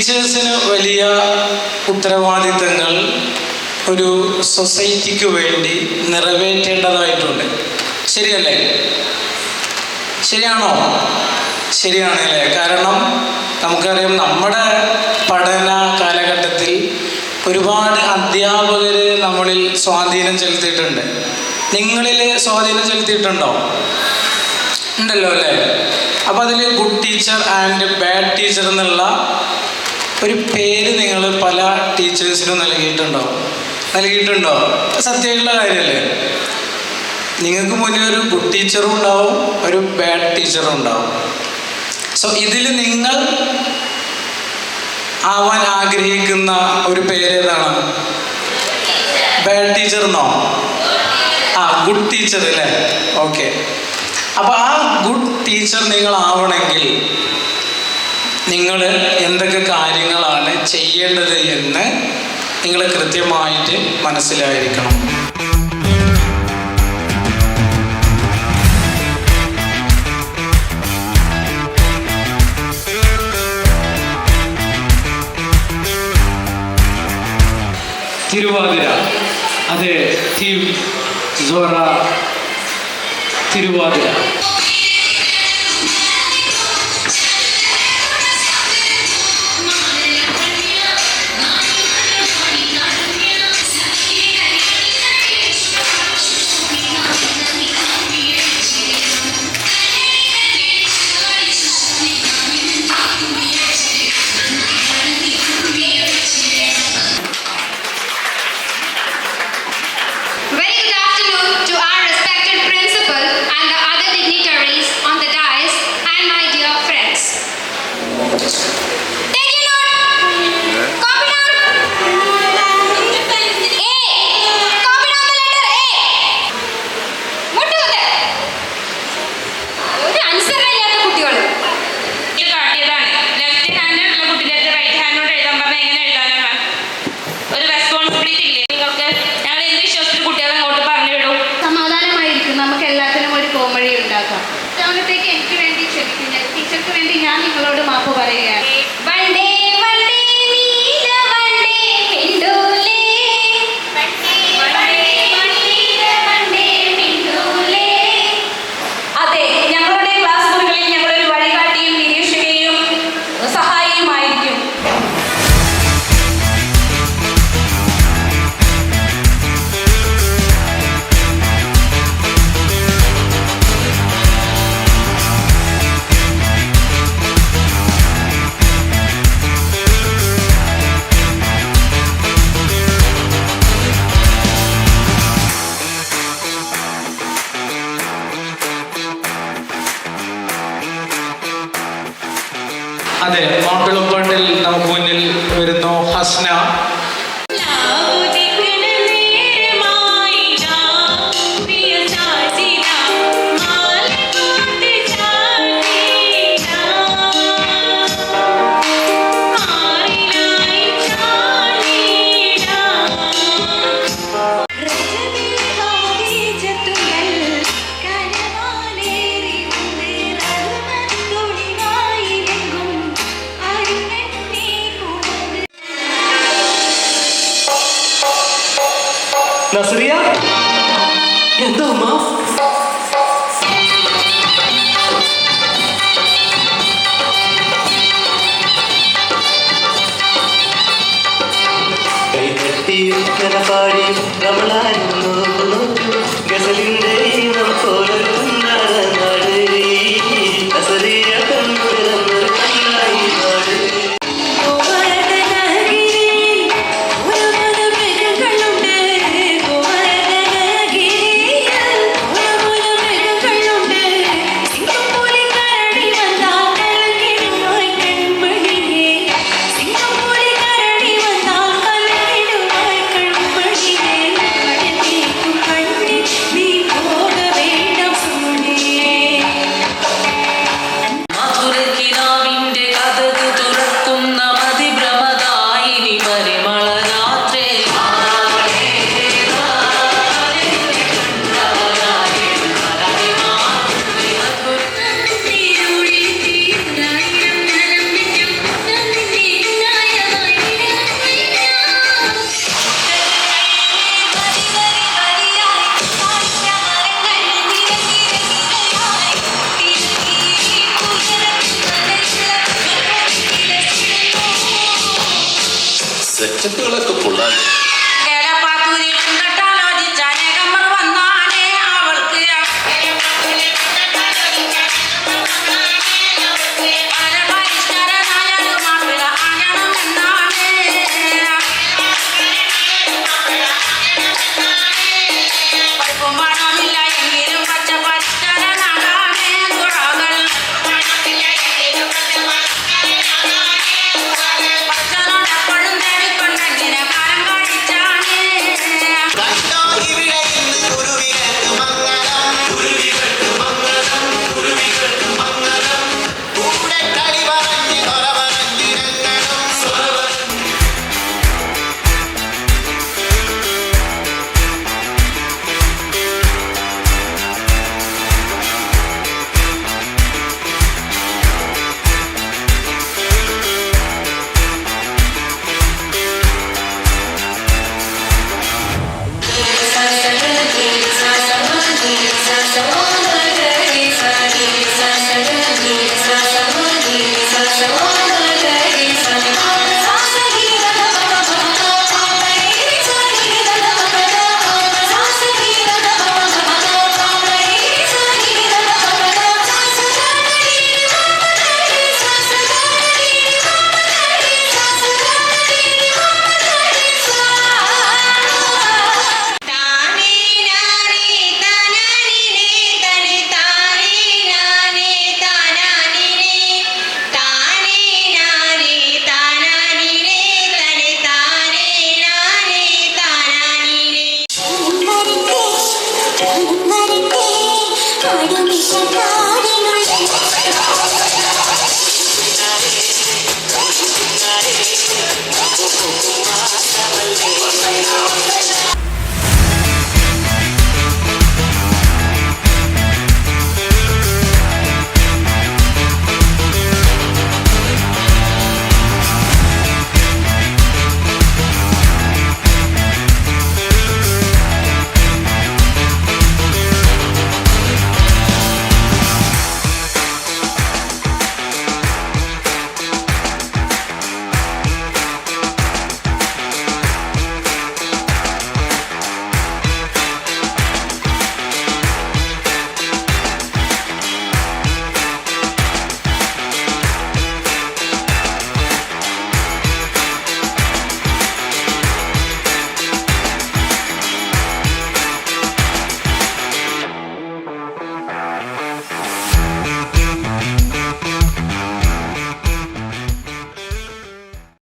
ടീച്ചേഴ്സിന് വലിയ ഉത്തരവാദിത്തങ്ങൾ ഒരു സൊസൈറ്റിക്ക് വേണ്ടി നിറവേറ്റേണ്ടതായിട്ടുണ്ട്. ശരിയല്ലേ? ശരിയാണോ? ശരിയാണല്ലേ? കാരണം നമുക്കറിയാം, നമ്മുടെ പഠന കാലഘട്ടത്തിൽ ഒരുപാട് അധ്യാപകർ നമ്മളിൽ സ്വാധീനം ചെലുത്തിയിട്ടുണ്ട്. നിങ്ങളിൽ സ്വാധീനം ചെലുത്തിയിട്ടുണ്ടോ? ഉണ്ടല്ലോ അല്ലേ? അപ്പോൾ അതിൽ good teacher and bad teacher എന്നുള്ള ഒരു പേര് നിങ്ങൾ പല ടീച്ചേഴ്സിനും നൽകിയിട്ടുണ്ടോ? സത്യമായിട്ടുള്ള കാര്യമല്ലേ? നിങ്ങൾക്ക് മുന്നിൽ ഒരു ഗുഡ് ടീച്ചറും ഉണ്ടാവും, ഒരു ബാഡ് ടീച്ചറും ഉണ്ടാവും. സോ ഇതിൽ നിങ്ങൾ ആവാൻ ആഗ്രഹിക്കുന്ന ഒരു പേര് ഏതാണ്? ബാഡ് ടീച്ചർ എന്നോ? ഗുഡ് ടീച്ചർ അല്ലേ? ഓക്കെ. അപ്പോൾ ആ ഗുഡ് ടീച്ചർ നിങ്ങൾ ആവണമെങ്കിൽ നിങ്ങൾ എന്തൊക്കെ കാര്യങ്ങളാണ് ചെയ്യേണ്ടത് എന്ന് നിങ്ങൾ കൃത്യമായിട്ട് മനസ്സിലായിരിക്കണം. തിരുവാതിര, അതെ, ടീം സോറ തിരുവാതിര. എനിക്ക് വേണ്ടി ക്ഷമിക്കുന്നു. ടീച്ചർക്ക് വേണ്ടി ഞാൻ നിങ്ങളോട് മാപ്പ് പറയുകയാണ്. അതെ, ഞങ്ങളുടെ ക്ലാസ് മുറികളിൽ ഞങ്ങളൊരു വഴികാട്ടിയും നിരീക്ഷകയും സഹായിയുമായിരിക്കും. അതെ, മാപ്പിളപ്പാട്ടിൽ നമുക്ക് മുന്നിൽ വരുന്നു ഹസ്ന. നസ്രിയ, എന്താ അമ്മ? കൈതട്ടിയും പാടിയും നമ്മളായിരുന്നു ഗസലിന്റെ നസ്രിയ കണ്ണുരന്നൊരു കണ്ണായി പാട്. Thank you. സെറ്റപ്പുകളൊക്കെ കൊള്ളാല്ലേ? What